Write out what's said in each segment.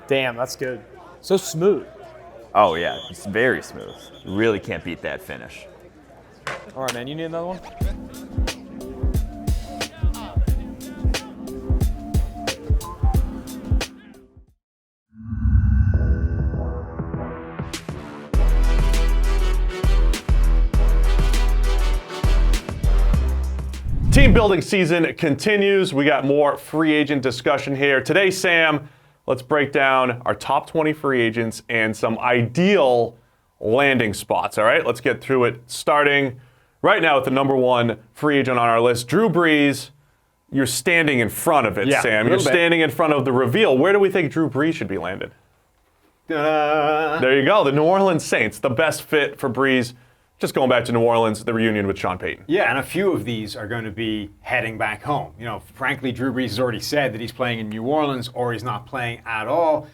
Damn, that's good. So smooth. Oh, yeah. It's very smooth. You really can't beat that finish. All right, man. You need another one? Team building season continues. We got more free agent discussion here. Today, Sam, let's break down our top 20 free agents and some ideal landing spots. All right, let's get through it. Starting right now with the number one free agent on our list, Drew Brees. You're standing in front of it, Sam. You're standing in front of the reveal. Where do we think Drew Brees should be landed? There you go. The New Orleans Saints, the best fit for Brees. Just going back to New Orleans, the reunion with Sean Payton. Yeah, and a few of these are going to be heading back home. You know, frankly, Drew Brees has already said that he's playing in New Orleans or he's not playing at all.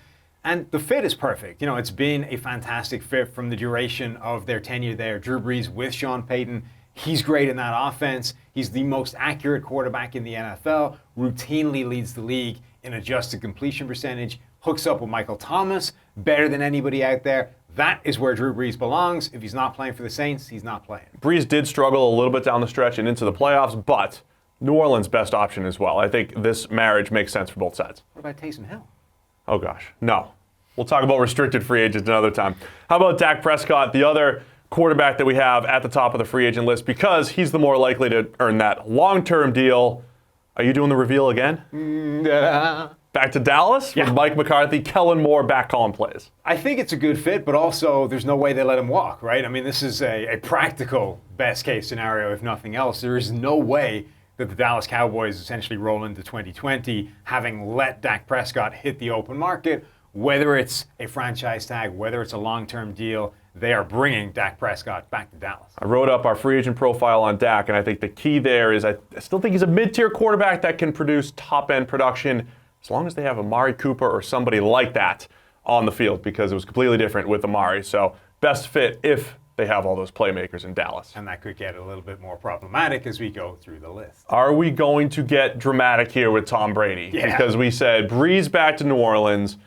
And the fit is perfect. You know, it's been a fantastic fit from the duration of their tenure there. Drew Brees with Sean Payton. He's great in that offense. He's the most accurate quarterback in the NFL, routinely leads the league in adjusted completion percentage, hooks up with Michael Thomas, better than anybody out there. That is where Drew Brees belongs. If he's not playing for the Saints, he's not playing. Brees did struggle a little bit down the stretch and into the playoffs, but New Orleans' best option as well. I think this marriage makes sense for both sides. What about Taysom Hill? Oh, gosh. No. We'll talk about restricted free agents another time. How about Dak Prescott, the other quarterback that we have at the top of the free agent list, because he's the more likely to earn that long-term deal. Are you doing the reveal again? Back to Dallas with Mike McCarthy, Kellen Moore back calling plays. I think it's a good fit, but also there's no way they let him walk, right? I mean, this is a practical best case scenario, if nothing else. There is no way that the Dallas Cowboys essentially roll into 2020 having let Dak Prescott hit the open market. Whether it's a franchise tag, whether it's a long-term deal, they are bringing Dak Prescott back to Dallas. I wrote up our free agent profile on Dak, and I think the key there is I still think he's a mid-tier quarterback that can produce top-end production as long as they have Amari Cooper or somebody like that on the field, because it was completely different with Amari. So best fit if they have all those playmakers in Dallas. And that could get a little bit more problematic as we go through the list. Are we going to get dramatic here with Tom Brady? Yeah. Because we said Brees back to New Orleans,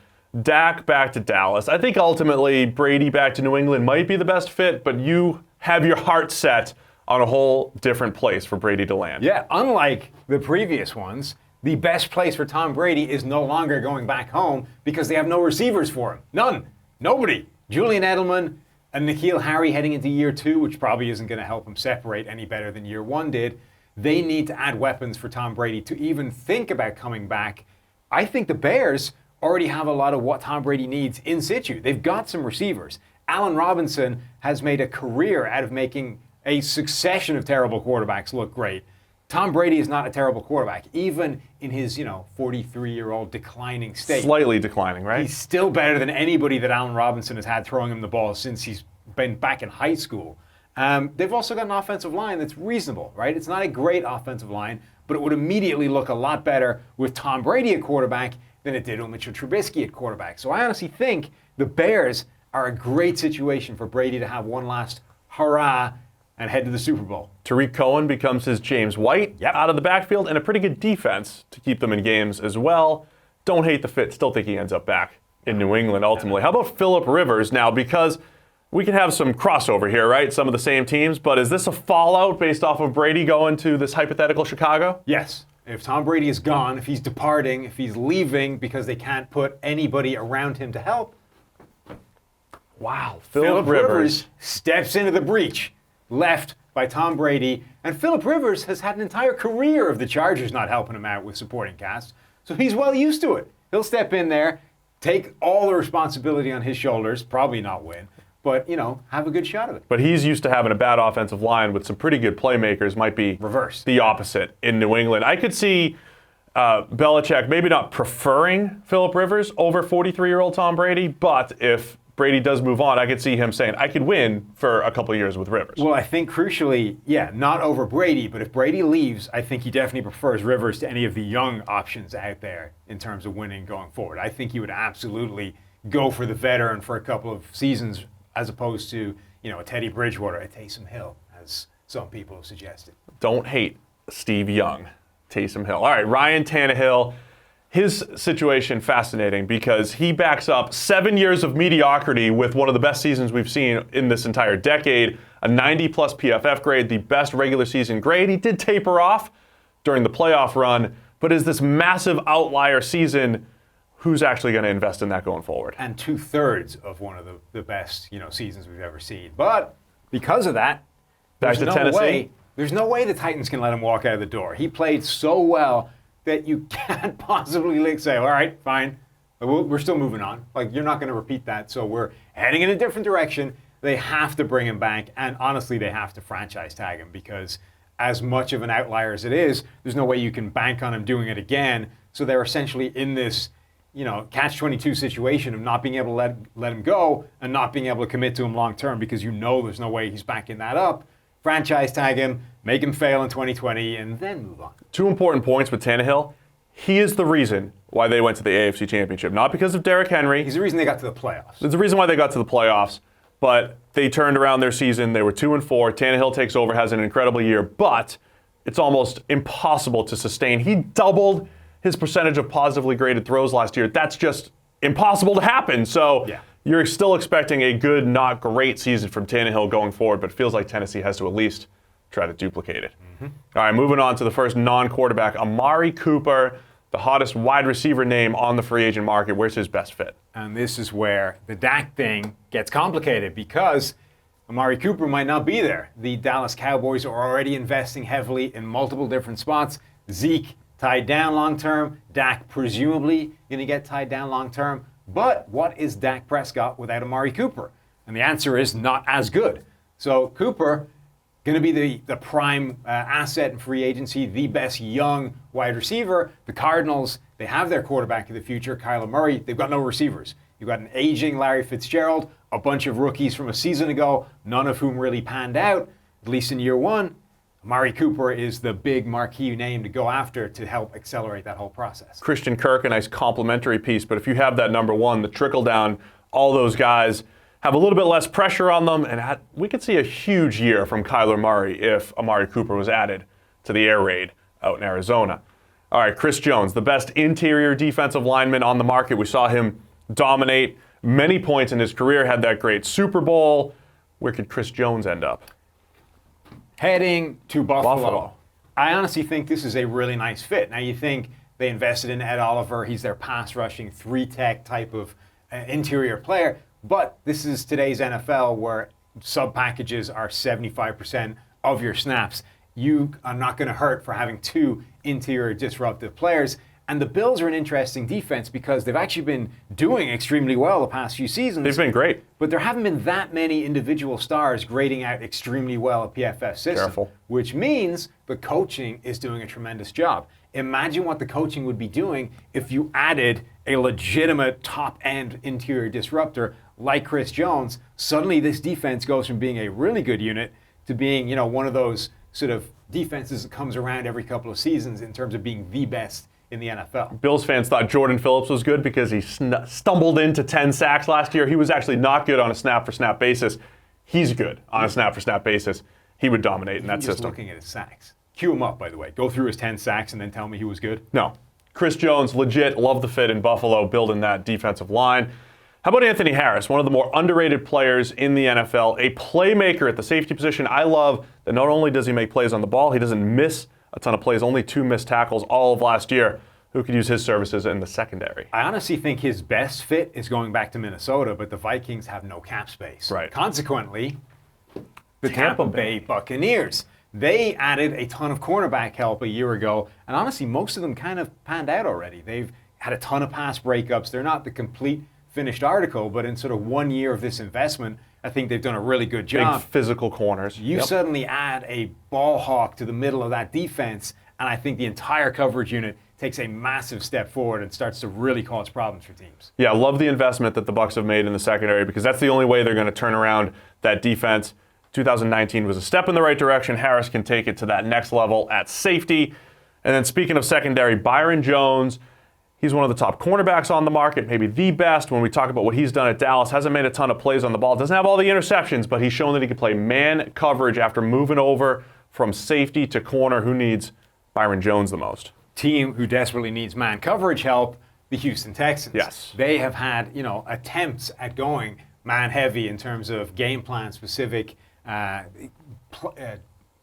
Dak back to Dallas. I think ultimately Brady back to New England might be the best fit, but you have your heart set on a whole different place for Brady to land. Yeah, unlike the previous ones, the best place for Tom Brady is no longer going back home because they have no receivers for him. None. Nobody. Julian Edelman and N'Keal Harry heading into year 2, which probably isn't going to help him separate any better than year 1 did. They need to add weapons for Tom Brady to even think about coming back. I think the Bears already have a lot of what Tom Brady needs in situ. They've got some receivers. Allen Robinson has made a career out of making a succession of terrible quarterbacks look great. Tom Brady is not a terrible quarterback, even in his, 43-year-old declining state. Slightly declining, right? He's still better than anybody that Allen Robinson has had throwing him the ball since he's been back in high school. They've also got an offensive line that's reasonable, right? It's not a great offensive line, but it would immediately look a lot better with Tom Brady at quarterback than it did with Mitchell Trubisky at quarterback. So I honestly think the Bears are a great situation for Brady to have one last hurrah and head to the Super Bowl. Tariq Cohen becomes his James White out of the backfield, and a pretty good defense to keep them in games as well. Don't hate the fit. Still think he ends up back in New England ultimately. How about Phillip Rivers now? Because we can have some crossover here, right? Some of the same teams, but is this a fallout based off of Brady going to this hypothetical Chicago? Yes. If Tom Brady is gone, if he's departing, if he's leaving because they can't put anybody around him to help, wow, Phillip Rivers steps into the breach left by Tom Brady. And Phillip Rivers has had an entire career of the Chargers not helping him out with supporting cast, so he's well used to it. He'll step in there, take all the responsibility on his shoulders, probably not win, but, have a good shot of it. But he's used to having a bad offensive line with some pretty good playmakers. Might be reverse, the opposite in New England. I could see Belichick maybe not preferring Phillip Rivers over 43-year-old Tom Brady, but if Brady does move on, I could see him saying, I could win for a couple of years with Rivers. Well, I think crucially, not over Brady, but if Brady leaves, I think he definitely prefers Rivers to any of the young options out there in terms of winning going forward. I think he would absolutely go for the veteran for a couple of seasons as opposed to, a Teddy Bridgewater, a Taysom Hill, as some people have suggested. Don't hate Steve Young, Taysom Hill. All right, Ryan Tannehill. His situation fascinating because he backs up 7 years of mediocrity with one of the best seasons we've seen in this entire decade, a 90-plus PFF grade, the best regular season grade. He did taper off during the playoff run, but is this massive outlier season. Who's actually going to invest in that going forward? And 2/3 of one of the best seasons we've ever seen. But because of that, Back to Tennessee. There's no way the Titans can let him walk out of the door. He played so well that you can't possibly say, all right, fine, we're still moving on. Like, you're not going to repeat that, so we're heading in a different direction. They have to bring him back, and honestly, they have to franchise tag him because as much of an outlier as it is, there's no way you can bank on him doing it again. So they're essentially in this catch-22 situation of not being able to let him go and not being able to commit to him long-term because there's no way he's backing that up. Franchise tag him, make him fail in 2020, and then move on. 2 important points with Tannehill. He is the reason why they went to the AFC Championship. Not because of Derrick Henry. He's the reason they got to the playoffs. It's the reason why they got to the playoffs, but they turned around their season. They were 2-4. Tannehill takes over, has an incredible year, but it's almost impossible to sustain. He doubled his percentage of positively graded throws last year. That's just impossible to happen. So you're still expecting a good, not great season from Tannehill going forward, but it feels like Tennessee has to at least try to duplicate it. All right, moving on to the first non-quarterback, Amari Cooper, the hottest wide receiver name on the free agent market. Where's his best fit? And this is where the Dak thing gets complicated because Amari Cooper might not be there. The Dallas Cowboys are already investing heavily in multiple different spots. Zeke tied down long-term. Dak presumably going to get tied down long-term. But what is Dak Prescott without Amari Cooper? And the answer is not as good. So Cooper going to be the prime asset in free agency, the best young wide receiver. The Cardinals, they have their quarterback of the future, Kyler Murray. They've got no receivers. You've got an aging Larry Fitzgerald, a bunch of rookies from a season ago, none of whom really panned out, at least in year one. Amari Cooper is the big marquee name to go after to help accelerate that whole process. Christian Kirk, a nice complimentary piece, but if you have that number one, the trickle down, all those guys have a little bit less pressure on them, and we could see a huge year from Kyler Murray if Amari Cooper was added to the air raid out in Arizona. All right, Chris Jones, the best interior defensive lineman on the market. We saw him dominate many points in his career, had that great Super Bowl. Where could Chris Jones end up? Heading to Buffalo. I honestly think this is a really nice fit. Now, you think they invested in Ed Oliver. He's their pass-rushing, three-tech type of interior player. But this is today's NFL where sub-packages are 75% of your snaps. You are not going to hurt for having 2 interior disruptive players. And the Bills are an interesting defense because they've actually been doing extremely well the past few seasons. They've been great. But there haven't been that many individual stars grading out extremely well a PFF system. Careful. Which means the coaching is doing a tremendous job. Imagine what the coaching would be doing if you added a legitimate top-end interior disruptor like Chris Jones. Suddenly this defense goes from being a really good unit to being, one of those sort of defenses that comes around every couple of seasons in terms of being the best in the NFL. Bills fans thought Jordan Phillips was good because he stumbled into 10 sacks last year. He was actually not good on a snap-for-snap basis. He's good on a snap-for-snap basis. He would dominate in that Just system. looking at his sacks. Cue him up, by the way. Go through his 10 sacks and then tell me he was good. No. Chris Jones, legit, love the fit in Buffalo, building that defensive line. How about Anthony Harris, one of the more underrated players in the NFL, a playmaker at the safety position. I love that not only does he make plays on the ball, he doesn't miss a ton of plays, only 2 missed tackles all of last year. Who could use his services in the secondary? I honestly think his best fit is going back to Minnesota, but the Vikings have no cap space. Right. Consequently, the Tampa Bay Buccaneers. They added a ton of cornerback help a year ago, and honestly, most of them kind of panned out already. They've had a ton of pass breakups. They're not the complete finished article, but in sort of 1 year of this investment, I think they've done a really good job. Big physical corners. You suddenly add a ball hawk to the middle of that defense, and I think the entire coverage unit takes a massive step forward and starts to really cause problems for teams. Yeah, I love the investment that the Bucs have made in the secondary because that's the only way they're going to turn around that defense. 2019 was a step in the right direction. Harris can take it to that next level at safety. And then speaking of secondary, Byron Jones, he's one of the top cornerbacks on the market, maybe the best. When we talk about what he's done at Dallas, hasn't made a ton of plays on the ball, doesn't have all the interceptions, but he's shown that he can play man coverage after moving over from safety to corner. Who needs Byron Jones the most? team who desperately needs man coverage help, the Houston Texans. Yes. They have had, attempts at going man heavy in terms of game plan specific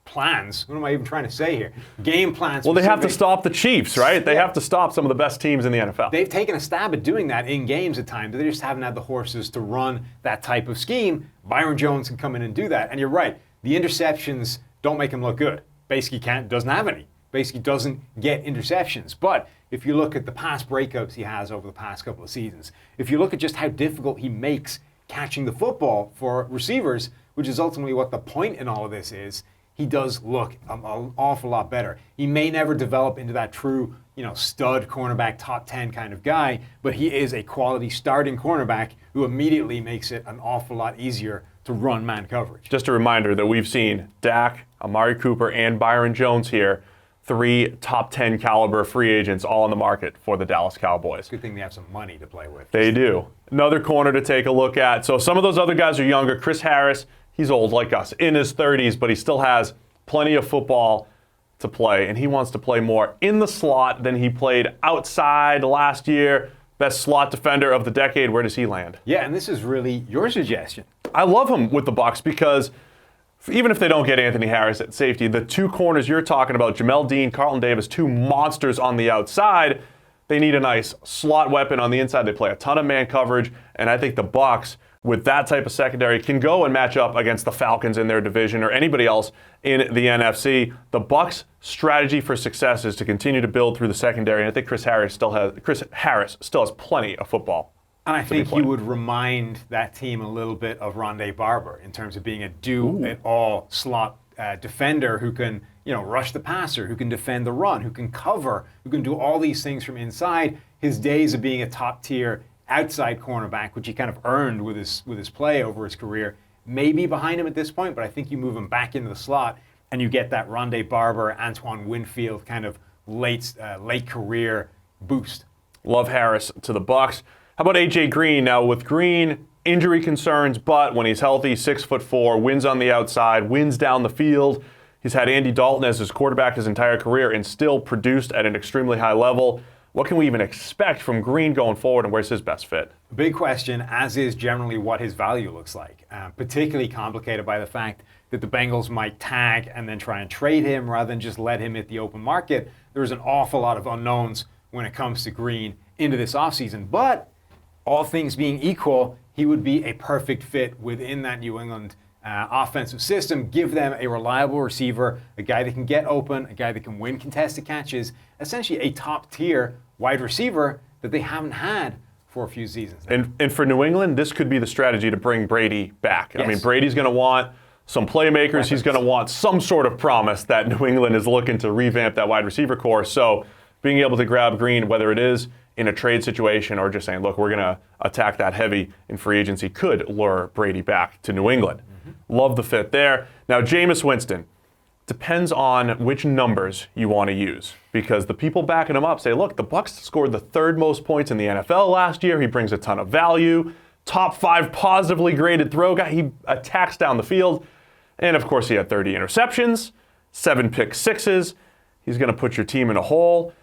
plans. What am I even trying to say here? Game plans. Well, they have to stop the Chiefs, right? They have to stop some of the best teams in the NFL. They've taken a stab at doing that in games at times, but they just haven't had the horses to run that type of scheme. Byron Jones can come in and do that. And you're right, the interceptions don't make him look good. Basically doesn't have any. Basically doesn't get interceptions. But if you look at the pass breakups he has over the past couple of seasons, if you look at just how difficult he makes catching the football for receivers, which is ultimately what the point in all of this is, he does look an awful lot better. He may never develop into that true, stud cornerback, top 10 kind of guy, but he is a quality starting cornerback who immediately makes it an awful lot easier to run man coverage. Just a reminder that we've seen Dak, Amari Cooper, and Byron Jones here, 3 top 10 caliber free agents all on the market for the Dallas Cowboys. Good thing they have some money to play with. They do. Another corner to take a look at. So some of those other guys are younger. Chris Harris, he's old like us, in his 30s, but he still has plenty of football to play, and he wants to play more in the slot than he played outside last year. Best slot defender of the decade. Where does he land? Yeah, and this is really your suggestion. I love him with the Bucs because even if they don't get Anthony Harris at safety, the 2 corners you're talking about, Jamel Dean, Carlton Davis, 2 monsters on the outside, they need a nice slot weapon on the inside. They play a ton of man coverage, and I think the Bucs, with that type of secondary, can go and match up against the Falcons in their division or anybody else in the NFC. The Bucs' strategy for success is to continue to build through the secondary, and I think Chris Harris still has plenty of football. And I think you would remind that team a little bit of Rondé Barber in terms of being a do-it-all slot defender who can, rush the passer, who can defend the run, who can cover, who can do all these things from inside. His days of being a top-tier outside cornerback, which he kind of earned with his play over his career, may be behind him at this point, but I think you move him back into the slot and you get that Rondé Barber, Antoine Winfield kind of late career boost. Love Harris to the Bucs. How about A.J. Green? Now with Green, injury concerns, but when he's healthy, 6'4", wins on the outside, wins down the field. He's had Andy Dalton as his quarterback his entire career and still produced at an extremely high level. What can we even expect from Green going forward, and where's his best fit? Big question, as is generally what his value looks like. Particularly complicated by the fact that the Bengals might tag and then try and trade him rather than just let him hit the open market. There's an awful lot of unknowns when it comes to Green into this offseason. But all things being equal, he would be a perfect fit within that New England offensive system. Give them a reliable receiver, a guy that can get open, a guy that can win contested catches, essentially a top-tier wide receiver that they haven't had for a few seasons now. And for New England, this could be the strategy to bring Brady back. Yes. I mean, Brady's going to want some playmakers. Weapons. He's going to want some sort of promise that New England is looking to revamp that wide receiver core. So being able to grab Green, whether it is in a trade situation or just saying, look, we're going to attack that heavy in free agency, could lure Brady back to New England. Mm-hmm. Love the fit there. Now, Jameis Winston. Depends on which numbers you want to use, because the people backing him up say, look, the Bucs scored the 3rd most points in the NFL last year. He brings a ton of value. Top 5 positively graded throw guy. He attacks down the field. And, of course, he had 30 interceptions, 7 pick sixes. He's going to put your team in a whole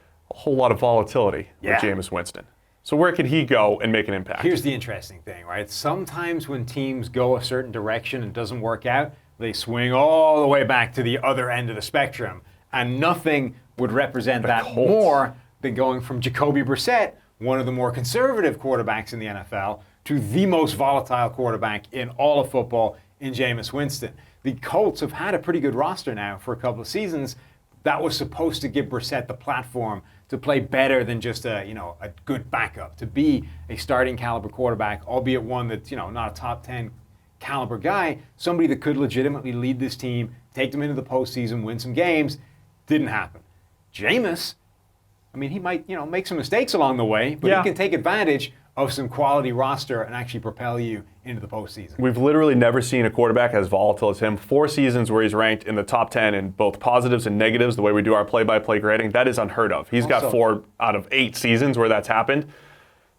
lot of volatility with Jameis Winston. So where can he go and make an impact? Here's the interesting thing, right? Sometimes when teams go a certain direction and it doesn't work out, they swing all the way back to the other end of the spectrum. And nothing would represent that more than going from Jacoby Brissett, one of the more conservative quarterbacks in the NFL, to the most volatile quarterback in all of football in Jameis Winston. The Colts have had a pretty good roster now for a couple of seasons. That was supposed to give Brissett the platform to play better than just a good backup, to be a starting caliber quarterback, albeit one that's not a top 10 caliber guy, somebody that could legitimately lead this team, take them into the postseason, win some games. Didn't happen. Jameis, he might make some mistakes along the way, but he can take advantage of some quality roster and actually propel you into the postseason. We've literally never seen a quarterback as volatile as him. 4 seasons where he's ranked in the top 10 in both positives and negatives, the way we do our play-by-play grading. That is unheard of. He's got 4 out of 8 seasons where that's happened.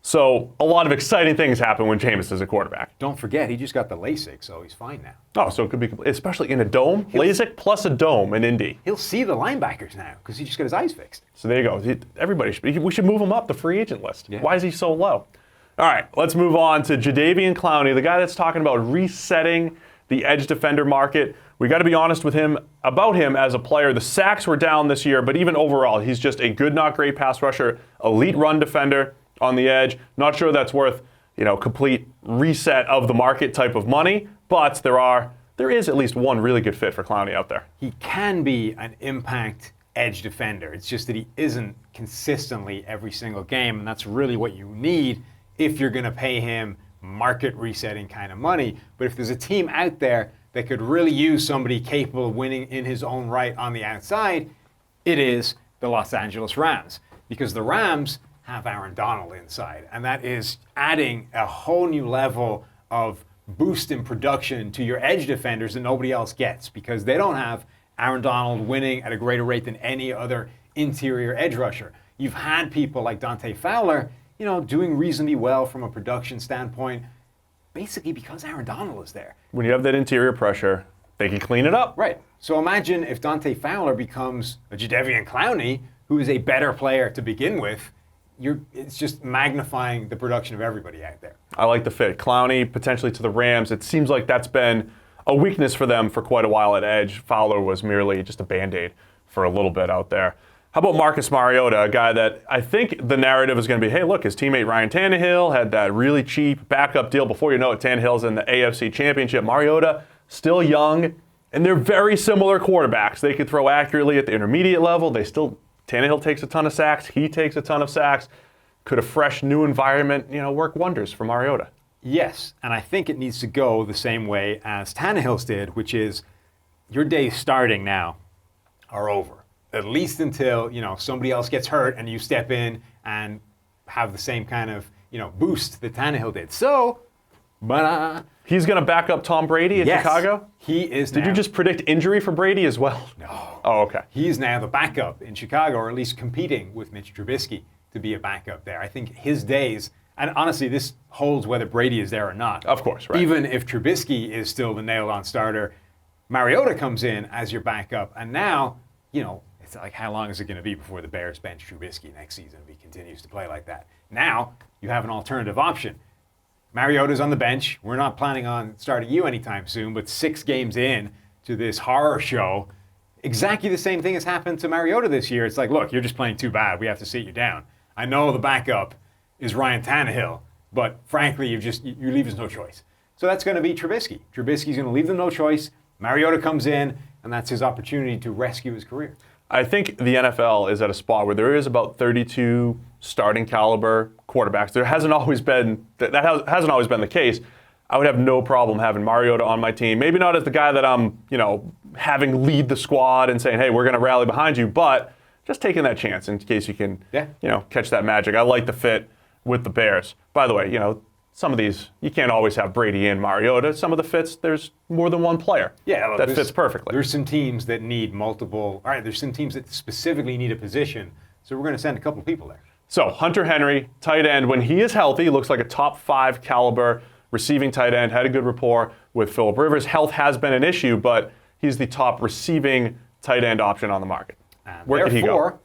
So a lot of exciting things happen when Jameis is a quarterback. Don't forget, he just got the LASIK, so he's fine now. Oh, so it could be, especially in a dome. LASIK plus a dome in Indy. He'll see the linebackers now because he just got his eyes fixed. So there you go. We should move him up the free agent list. Yeah. Why is he so low? All right, let's move on to Jadeveon Clowney, the guy that's talking about resetting the edge defender market. We got to be honest with him about him as a player. The sacks were down this year, but even overall, he's just a good, not great pass rusher, elite run defender on the edge. Not sure that's worth, complete reset of the market type of money, but there is at least one really good fit for Clowney out there. He can be an impact edge defender. It's just that he isn't consistently every single game, and that's really what you need if you're going to pay him market resetting kind of money. But if there's a team out there that could really use somebody capable of winning in his own right on the outside, it is the Los Angeles Rams. Because the Rams have Aaron Donald inside, and that is adding a whole new level of boost in production to your edge defenders that nobody else gets, because they don't have Aaron Donald winning at a greater rate than any other interior edge rusher. You've had people like Dante Fowler, doing reasonably well from a production standpoint, basically because Aaron Donald is there. When you have that interior pressure, they can clean it up. Right. So imagine if Dante Fowler becomes a Jadeveon Clowney, who is a better player to begin with. It's just magnifying the production of everybody out there. I like the fit. Clowney potentially to the Rams. It seems like that's been a weakness for them for quite a while at edge. Fowler was merely just a Band-Aid for a little bit out there. How about Marcus Mariota, a guy that I think the narrative is going to be, hey, look, his teammate Ryan Tannehill had that really cheap backup deal. Before you know it, Tannehill's in the AFC Championship. Mariota, still young, and they're very similar quarterbacks. They could throw accurately at the intermediate level. Tannehill takes a ton of sacks. He takes a ton of sacks. Could a fresh, new environment, work wonders for Mariota? Yes, and I think it needs to go the same way as Tannehill's did, which is your days starting now are over. At least until, somebody else gets hurt and you step in and have the same kind of, boost that Tannehill did. So, he's going to back up Tom Brady in Chicago? He is now. Did you just predict injury for Brady as well? No. Oh, okay. He's now the backup in Chicago, or at least competing with Mitch Trubisky to be a backup there. I think his days, and honestly, this holds whether Brady is there or not. Of course, right. Even if Trubisky is still the nailed-on starter, Mariota comes in as your backup, and now, it's like, how long is it going to be before the Bears bench Trubisky next season if he continues to play like that? Now, you have an alternative option. Mariota's on the bench. We're not planning on starting you anytime soon, but 6 games in to this horror show, exactly the same thing has happened to Mariota this year. It's like, look, you're just playing too bad. We have to sit you down. I know the backup is Ryan Tannehill, but frankly, you leave us no choice. So that's going to be Trubisky. Trubisky's going to leave them no choice. Mariota comes in, and that's his opportunity to rescue his career. I think the NFL is at a spot where there is about 32 starting caliber quarterbacks. That hasn't always been the case. I would have no problem having Mariota on my team. Maybe not as the guy that I'm, having lead the squad and saying, hey, we're going to rally behind you, but just taking that chance in case you can, catch that magic. I like the fit with the Bears. By the way, some of these, you can't always have Brady and Mariota. Some of the fits, there's more than one player that fits perfectly. There's some teams that need multiple. All right, there's some teams that specifically need a position, so we're going to send a couple people there. So Hunter Henry, tight end, when he is healthy, looks like a top 5 caliber receiving tight end, had a good rapport with Phillip Rivers. Health has been an issue, but he's the top receiving tight end option on the market. And where could he go?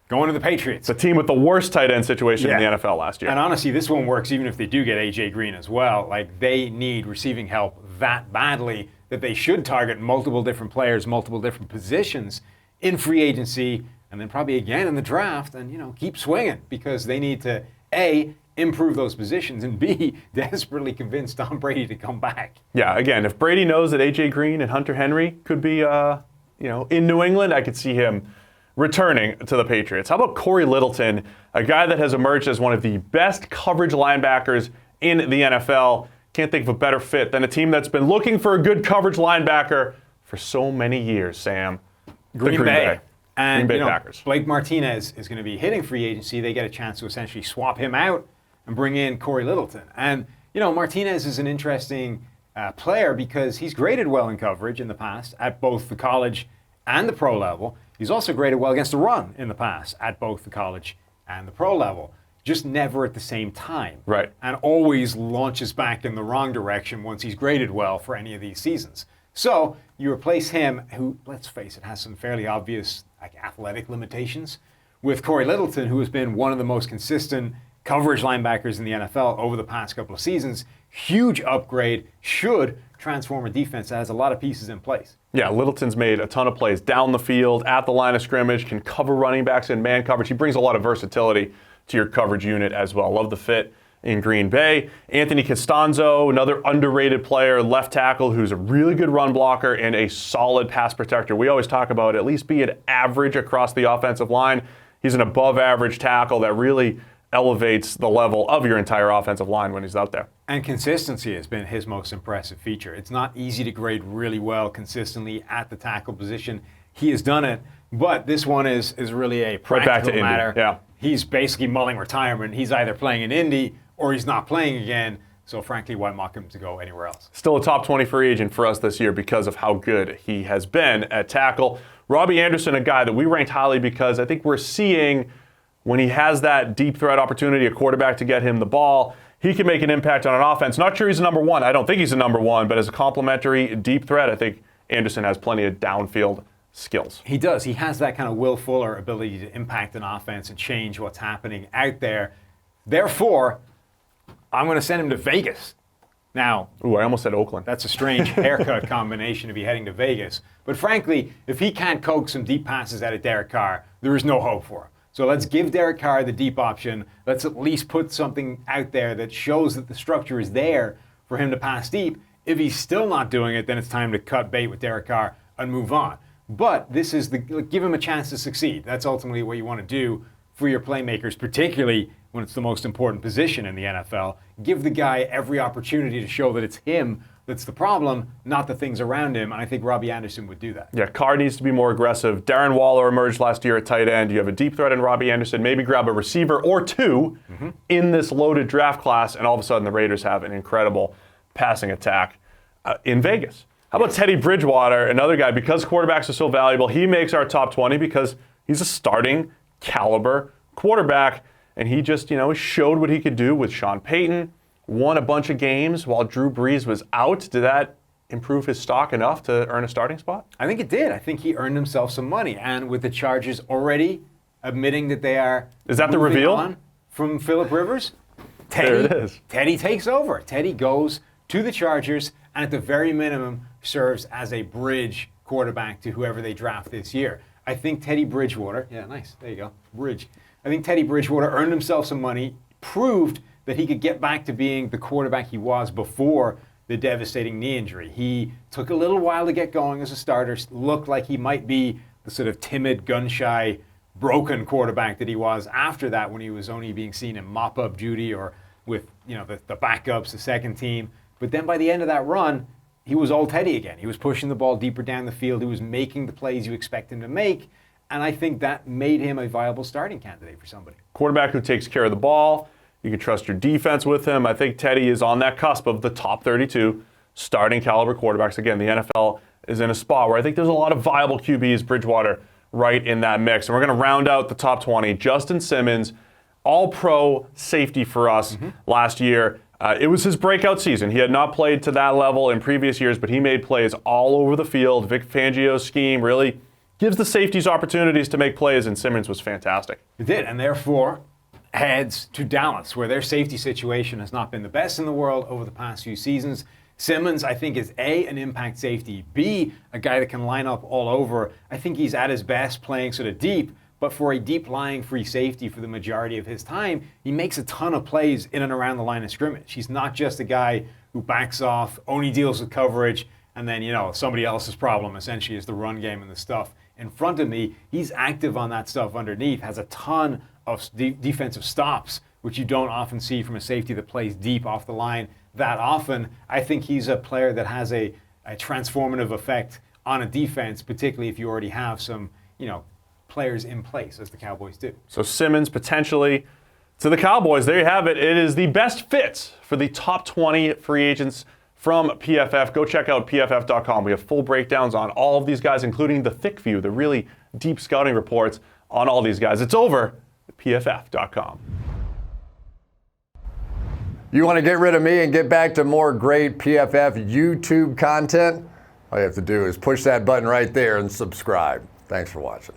Going to the Patriots. It's a team with the worst tight end situation in the NFL last year. And honestly, this one works even if they do get A.J. Green as well. Like, they need receiving help that badly that they should target multiple different players, multiple different positions in free agency, and then probably again in the draft, and, keep swinging, because they need to, A, improve those positions, and B, desperately convince Tom Brady to come back. Yeah, again, if Brady knows that A.J. Green and Hunter Henry could be, in New England, I could see him returning to the Patriots. How about Cory Littleton, a guy that has emerged as one of the best coverage linebackers in the NFL? Can't think of a better fit than a team that's been looking for a good coverage linebacker for so many years, Sam. Green Bay. And Green Bay Packers. Blake Martinez is going to be hitting free agency. They get a chance to essentially swap him out and bring in Cory Littleton. And, Martinez is an interesting player because he's graded well in coverage in the past at both the college and the pro level. He's also graded well against the run in the past at both the college and the pro level. just never at the same time. Right. And always launches back in the wrong direction once he's graded well for any of these seasons. So you replace him, who, let's face it, has some fairly obvious athletic limitations, with Cory Littleton, who has been one of the most consistent coverage linebackers in the NFL over the past couple of seasons. Huge upgrade, should transform a defense that has a lot of pieces in place. Yeah, Littleton's made a ton of plays down the field, at the line of scrimmage, can cover running backs in man coverage. He brings a lot of versatility to your coverage unit as well. Love the fit in Green Bay. Anthony Castonzo, another underrated player, left tackle, who's a really good run blocker and a solid pass protector. We always talk about at least being average across the offensive line. He's an above average tackle that really elevates the level of your entire offensive line when he's out there. And consistency has been his most impressive feature. It's not easy to grade really well consistently at the tackle position. He has done it, but this one is really a practical matter. Yeah. He's basically mulling retirement. He's either playing in Indy or he's not playing again. So frankly, why mock him to go anywhere else? Still a top 20 free agent for us this year because of how good he has been at tackle. Robby Anderson, a guy that we ranked highly because I think we're seeing when he has that deep threat opportunity, a quarterback to get him the ball, he can make an impact on an offense. Not sure he's a number one. I don't think he's a number one, but as a complementary deep threat, I think Anderson has plenty of downfield skills. He does. He has that kind of Will Fuller ability to impact an offense and change what's happening out there. Therefore, I'm going to send him to Vegas. Now, Ooh, I almost said Oakland. that's a strange haircut combination to be heading to Vegas. But frankly, if he can't coax some deep passes out of Derek Carr, there is no hope for him. So let's give Derek Carr the deep option. Let's at least put something out there that shows that the structure is there for him to pass deep. If he's still not doing it, then it's time to cut bait with Derek Carr and move on. But this is give him a chance to succeed. That's ultimately what you want to do for your playmakers, particularly when it's the most important position in the NFL. Give the guy every opportunity to show that it's him that's the problem, not the things around him. And I think Robby Anderson would do that. Yeah, Carr needs to be more aggressive. Darren Waller emerged last year at tight end. You have a deep threat in Robby Anderson. Maybe grab a receiver or two in this loaded draft class, and all of a sudden the Raiders have an incredible passing attack in Vegas. How about Teddy Bridgewater, another guy, because quarterbacks are so valuable, he makes our top 20 because he's a starting caliber quarterback, and he just, showed what he could do with Sean Payton, won a bunch of games while Drew Brees was out. Did that improve his stock enough to earn a starting spot? I think it did. I think he earned himself some money. And with the Chargers already admitting that they are Is that the moving reveal? on from Phillip Rivers, There it is. Teddy takes over. Teddy goes to the Chargers and at the very minimum serves as a bridge quarterback to whoever they draft this year. I think Teddy Bridgewater, yeah, nice, there you go, bridge. I think Teddy Bridgewater earned himself some money, proved that he could get back to being the quarterback he was before the devastating knee injury. He took a little while to get going as a starter, looked like he might be the sort of timid, gun-shy, broken quarterback that he was after that when he was only being seen in mop-up duty or with the backups, the second team. But then by the end of that run, he was old Teddy again. He was pushing the ball deeper down the field. He was making the plays you expect him to make. And I think that made him a viable starting candidate for somebody. Quarterback who takes care of the ball. You can trust your defense with him. I think Teddy is on that cusp of the top 32 starting caliber quarterbacks. Again, the NFL is in a spot where I think there's a lot of viable QBs, Bridgewater, right in that mix. And we're going to round out the top 20. Justin Simmons, all-pro safety for us last year. It was his breakout season. He had not played to that level in previous years, but he made plays all over the field. Vic Fangio's scheme really gives the safeties opportunities to make plays, and Simmons was fantastic. It did, and therefore heads to Dallas, where their safety situation has not been the best in the world over the past few seasons. Simmons, I think, is A, an impact safety, B, a guy that can line up all over. I think he's at his best playing sort of deep, but for a deep lying free safety for the majority of his time, he makes a ton of plays in and around the line of scrimmage. He's not just a guy who backs off, only deals with coverage, and then, somebody else's problem essentially is the run game and the stuff in front of me. He's active on that stuff underneath, has a ton of defensive stops, which you don't often see from a safety that plays deep off the line that often. I think he's a player that has a transformative effect on a defense, particularly if you already have some, players in place, as the Cowboys do. So Simmons potentially to the Cowboys. There you have it. It is the best fits for the top 20 free agents from PFF. Go check out PFF.com. We have full breakdowns on all of these guys, including the thick view, the really deep scouting reports on all these guys. It's over at PFF.com. You want to get rid of me and get back to more great PFF YouTube content? All you have to do is push that button right there and subscribe. Thanks for watching.